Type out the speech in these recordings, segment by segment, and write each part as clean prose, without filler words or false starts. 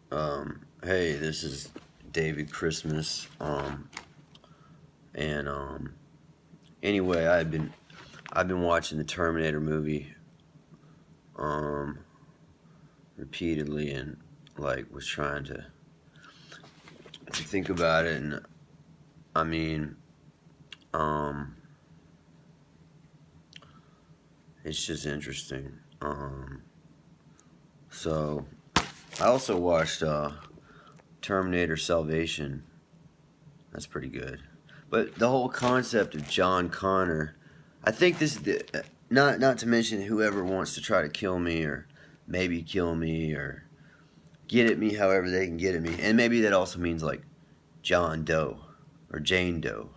Hey, this is David Christmas. And anyway, I've been watching the Terminator movie um repeatedly, and like was trying to think about it, and I mean, um it's just interesting. So I also watched Terminator Salvation. That's pretty good. But the whole concept of John Connor, I think this is not to mention whoever wants to try to kill me or maybe kill me or get at me however they can get at me. And maybe that also means like John Doe or Jane Doe,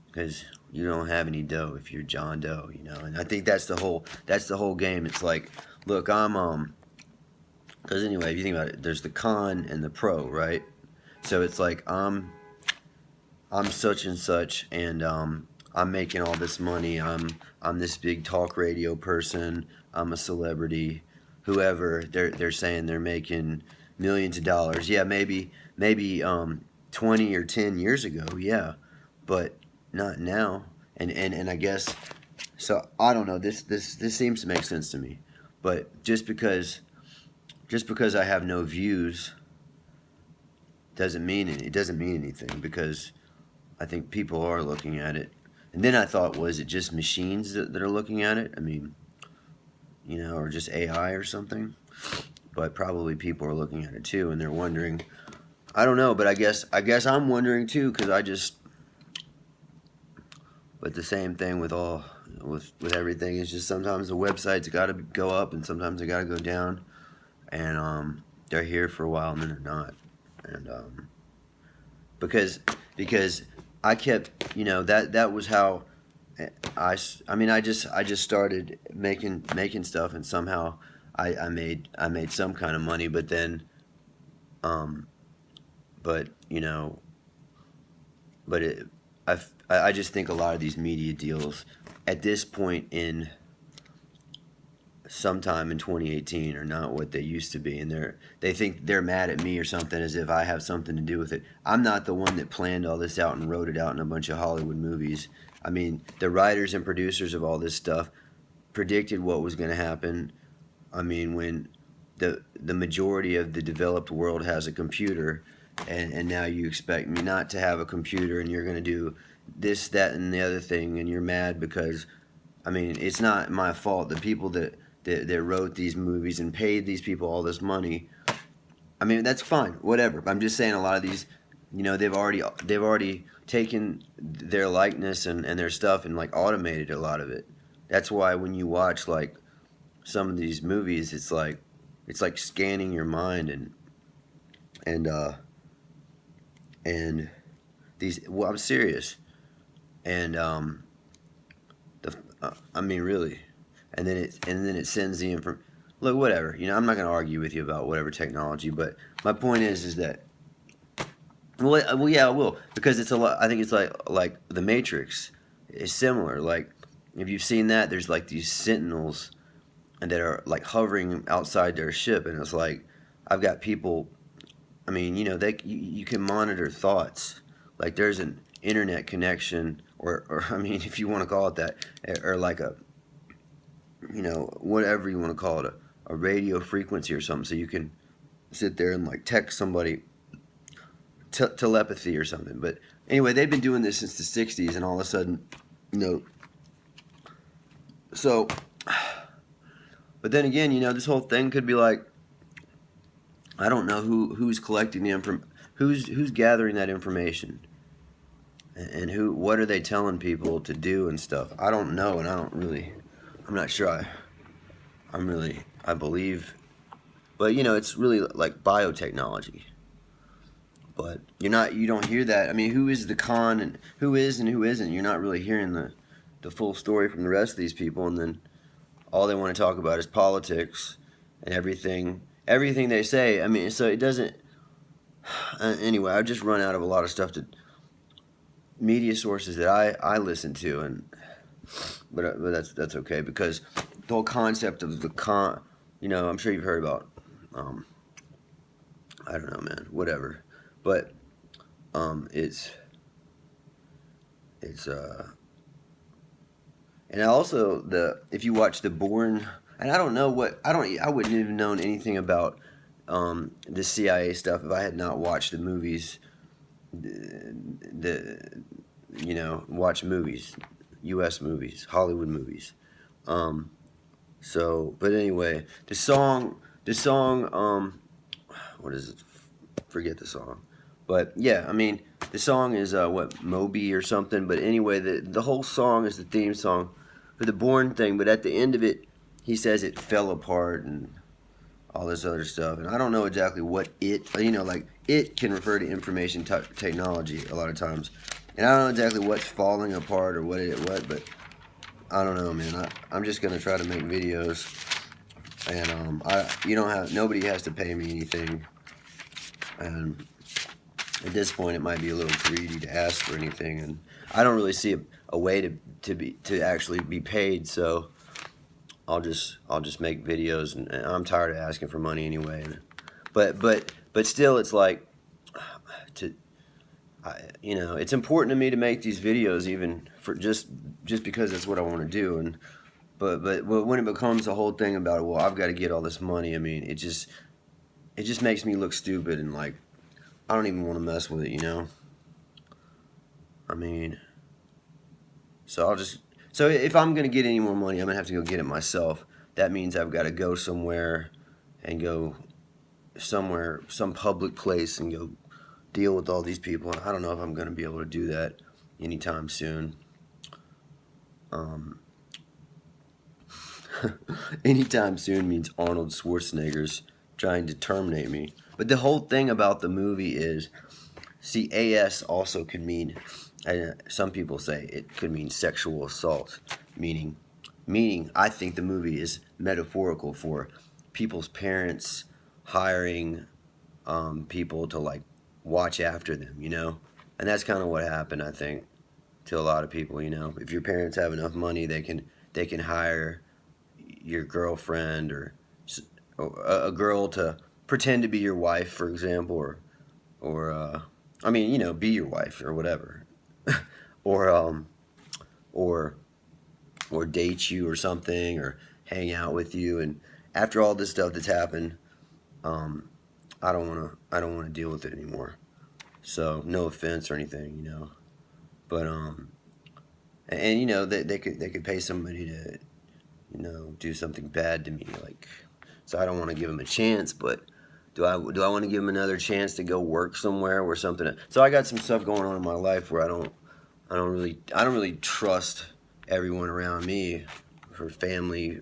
because you don't have any dough if you're John Doe, you know. And I think that's the whole game. It's like, look, I'm because anyway, if you think about it, there's the con and the pro, right? So it's like I'm such and such, and I'm making all this money. I'm this big talk radio person. I'm a celebrity. Whoever they're saying they're making millions of dollars. Yeah, maybe 20 or 10 years ago. Yeah, but not now. And I guess so. I don't know. This seems to make sense to me, but just because I have no views doesn't mean anything, because I think people are looking at it. And then I thought, was it just machines that are looking at it? I mean, or just AI or something? But probably people are looking at it too, and they're wondering. I don't know, but I guess I'm wondering too, because I just. But the same thing with all with everything. It's just sometimes the website's got to go up, and sometimes they got to go down, and they're here for a while and then they're not, and because I kept, that was how I mean, I just started making stuff, and somehow I made some kind of money, but then um but but it I just think a lot of these media deals at this point in sometime in 2018 are not what they used to be, and they think they're mad at me or something, as if I have something to do with it. I'm not the one that planned all this out and wrote it out in a bunch of Hollywood movies. I mean, the writers and producers of all this stuff predicted what was going to happen. I mean, when the majority of the developed world has a computer, and now you expect me not to have a computer, and you're going to do this, that, and the other thing, and you're mad because, I mean, it's not my fault. The people that wrote these movies and paid these people all this money. I mean, that's fine, whatever. I'm just saying, a lot of these, they've already taken their likeness and their stuff, and like automated a lot of it. That's why when you watch like some of these movies, it's like scanning your mind, and and these. Well, I'm serious, and I mean, really, and then it sends the info. Look, whatever. I'm not gonna argue with you about whatever technology, but my point is that, well, yeah, I will, because it's a lot. I think it's like the Matrix is similar. Like, if you've seen that, there's like these sentinels, and that are like hovering outside their ship, and it's like I've got people. I mean, you can monitor thoughts. Like, there's an internet connection, or I mean, if you want to call it that, or like a, whatever you want to call it, a radio frequency or something, so you can sit there and like text somebody, telepathy or something. But anyway, they've been doing this since the '60s, and all of a sudden, you know. So, but then again, this whole thing could be like, I don't know who's collecting the who's gathering that information, and what are they telling people to do and stuff. I don't know, and I'm not sure. I believe, but it's really like biotechnology. But you don't hear that. I mean, who is the con and who is and who isn't? You're not really hearing the full story from the rest of these people, and then all they want to talk about is politics and everything they say. I mean, so it doesn't. Anyway, I've just run out of a lot of stuff to media sources that I listen to, but that's okay, because the whole concept of the con. I'm sure you've heard about um, I don't know, man. Whatever. But it's and also if you watch the Bourne, and I wouldn't even known anything about the CIA stuff if I had not watched the movies. The watch movies, U.S. movies, Hollywood movies. But anyway, the song, what is it? Forget the song. But yeah, I mean, the song is Moby or something. But anyway, the whole song is the theme song for the Bourne thing. But at the end of it, he says it fell apart and all this other stuff. And I don't know exactly what like it can refer to information technology a lot of times. And I don't know exactly what's falling apart or what, but I don't know, man. I'm just gonna try to make videos, and nobody has to pay me anything. And at this point, it might be a little greedy to ask for anything, and I don't really see a way to actually be paid. So I'll just make videos, and I'm tired of asking for money anyway. But still, it's like it's important to me to make these videos, even for just because that's what I want to do. And but when it becomes a whole thing about, well, I've got to get all this money, I mean, it just makes me look stupid, and like I don't even want to mess with it, I mean, so if I'm gonna get any more money, I'm gonna have to go get it myself. That means I've got to go somewhere, some public place, and go deal with all these people. And I don't know if I'm gonna be able to do that anytime soon. Anytime soon means Arnold Schwarzenegger's trying to terminate me. But the whole thing about the movie is, see, AS also could mean, some people say it could mean sexual assault, meaning I think the movie is metaphorical for people's parents hiring people to like watch after them, and that's kind of what happened, I think, to a lot of people. If your parents have enough money, they can hire your girlfriend or a girl to pretend to be your wife, for example, or be your wife or whatever, or date you or something, or hang out with you. And after all this stuff that's happened, I don't want to deal with it anymore. So no offense or anything, but they could pay somebody to do something bad to me, like, so I don't want to give them a chance. But do I want to give them another chance to go work somewhere or something? So I got some stuff going on in my life where I don't really trust everyone around me, for family,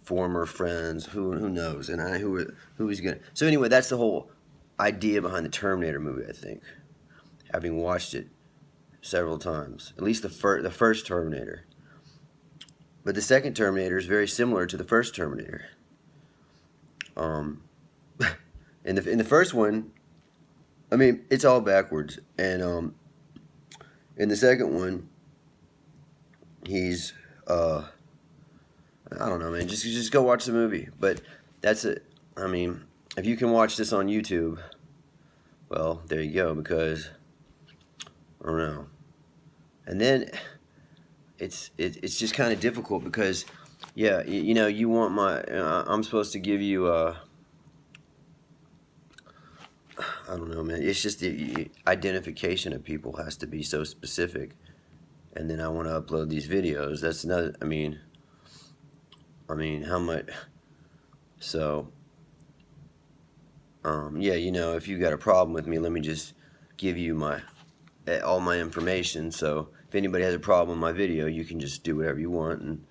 former friends, who knows, and who's gonna. So anyway, that's the whole idea behind the Terminator movie, I think, having watched it several times, at least the first Terminator. But the second Terminator is very similar to the first Terminator. In the first one, I mean, it's all backwards, and in the second one, he's I don't know, man. Just go watch the movie. But that's it. I mean, if you can watch this on YouTube, well, there you go. Because I don't know. And then it's just kind of difficult because, yeah, you want my. I'm supposed to give you I don't know, man. It's just the identification of people has to be so specific, and then I want to upload these videos. That's another. I mean, how much? So, yeah, if you got a problem with me, let me just give you all my information. So if anybody has a problem with my video, you can just do whatever you want, and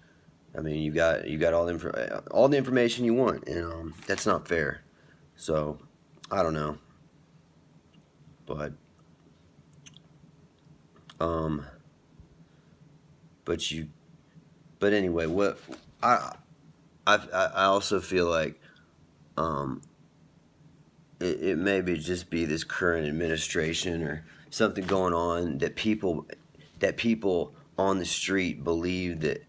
I mean, you got all the information you want, and that's not fair. So I don't know, but but anyway, what I also feel like it maybe just be this current administration or something going on that people on the street believe that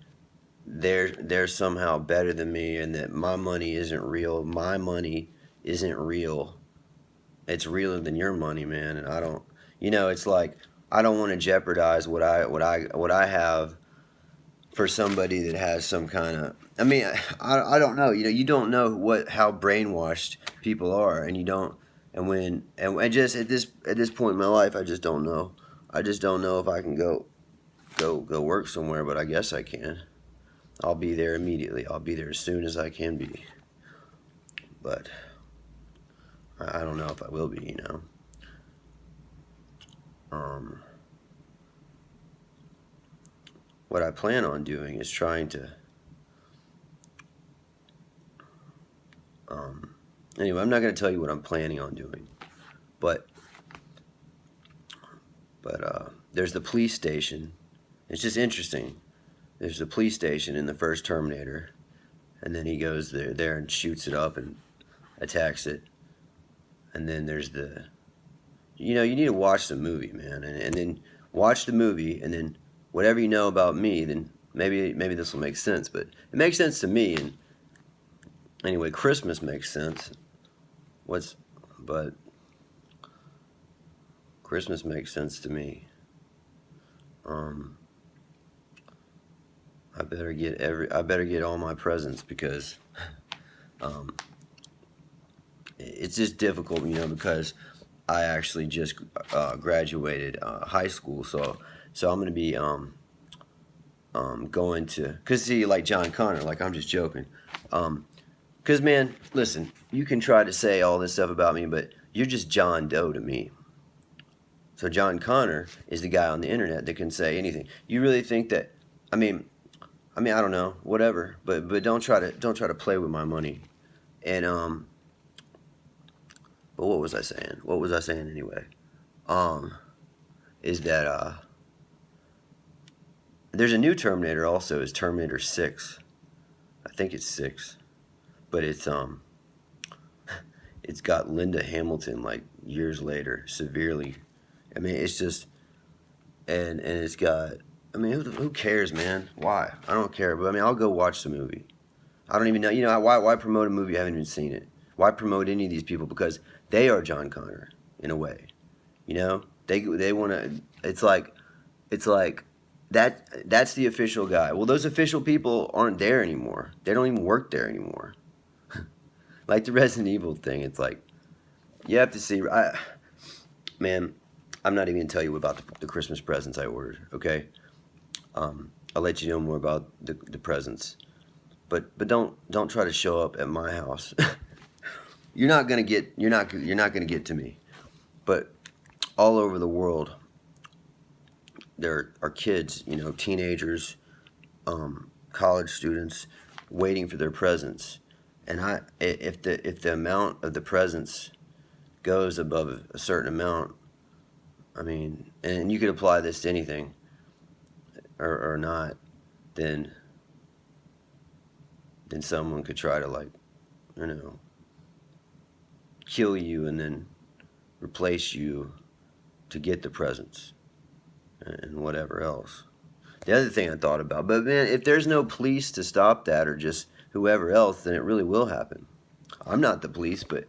they're somehow better than me, and that my money isn't real. My money isn't real. it's realer than your money, man. And I don't, it's like I don't want to jeopardize what I have for somebody that has some kind of. I mean, I don't know. You don't know how brainwashed people are, and you don't. And just at this point in my life, I just don't know. I just don't know if I can go work somewhere, but I guess I can. I'll be there immediately. I'll be there as soon as I can be. But I don't know if I will be, What I plan on doing is trying to. Anyway, I'm not going to tell you what I'm planning on doing, but there's the police station. It's just interesting. There's the police station in the first Terminator, and then he goes there and shoots it up and attacks it. And then there's you need to watch the movie, man, and then watch the movie, and then whatever you know about me, then maybe this will make sense. But it makes sense to me, and anyway, Christmas makes sense. But Christmas makes sense to me. I better get all my presents because it's just difficult, because I actually just graduated high school, so I'm gonna be going to, cause see, like John Connor, like I'm just joking, cause man, listen, you can try to say all this stuff about me, but you're just John Doe to me. So John Connor is the guy on the internet that can say anything. You really think that? I mean, I don't know, whatever, but don't try to play with my money, and But what was I saying? What was I saying anyway? Is that there's a new Terminator also. Is Terminator 6? I think it's 6, but it's got Linda Hamilton like years later, severely. I mean, it's just, and it's got. I mean, who cares, man? Why? I don't care. But I mean, I'll go watch the movie. I don't even know. Why promote a movie I haven't even seen it? Why promote any of these people? Because they are John Connor in a way. They want to. It's like that's the official guy. Well, those official people aren't there anymore. They don't even work there anymore. Like the Resident Evil thing. It's like you have to see. Man, I'm not even gonna tell you about the Christmas presents I ordered. Okay. I'll let you know more about the presents, but don't try to show up at my house. You're not gonna get to me. But all over the world, there are kids, teenagers, college students, waiting for their presents, and if the amount of the presents goes above a certain amount, I mean, and you could apply this to anything. Or not, then someone could try to kill you and then replace you to get the presents and whatever else. The other thing I thought about, but man, if there's no police to stop that or just whoever else, then it really will happen. I'm not the police, but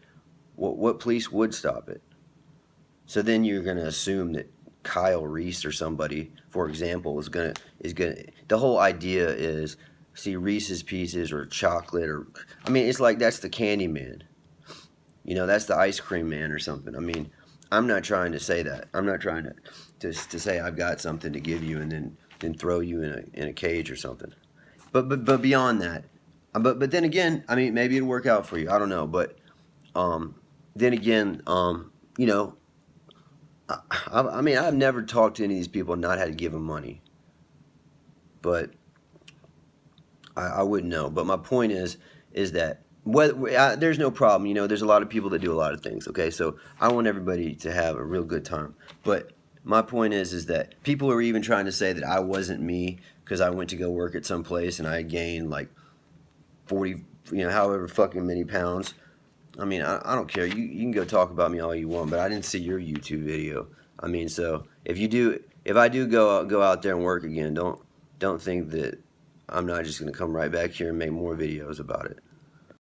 what police would stop it? So then you're gonna assume that Kyle Reese or somebody, for example, is gonna. The whole idea is see Reese's Pieces or chocolate or it's like that's the candy man. That's the ice cream man or something. I'm not trying to say that. I'm not trying to say I've got something to give you and then throw you in a cage or something. But beyond that, but then again, maybe it'll work out for you. I don't know, but then again, I've never talked to any of these people and not had to give them money. But I wouldn't know. But my point is that there's no problem. There's a lot of people that do a lot of things. Okay, so I want everybody to have a real good time. But my point is that people are even trying to say that I wasn't me because I went to go work at some place and I gained like 40, however fucking many pounds. I I don't care. You can go talk about me all you want, but I didn't see your YouTube video. So if I do go out there and work again, don't think that I'm not just gonna come right back here and make more videos about it.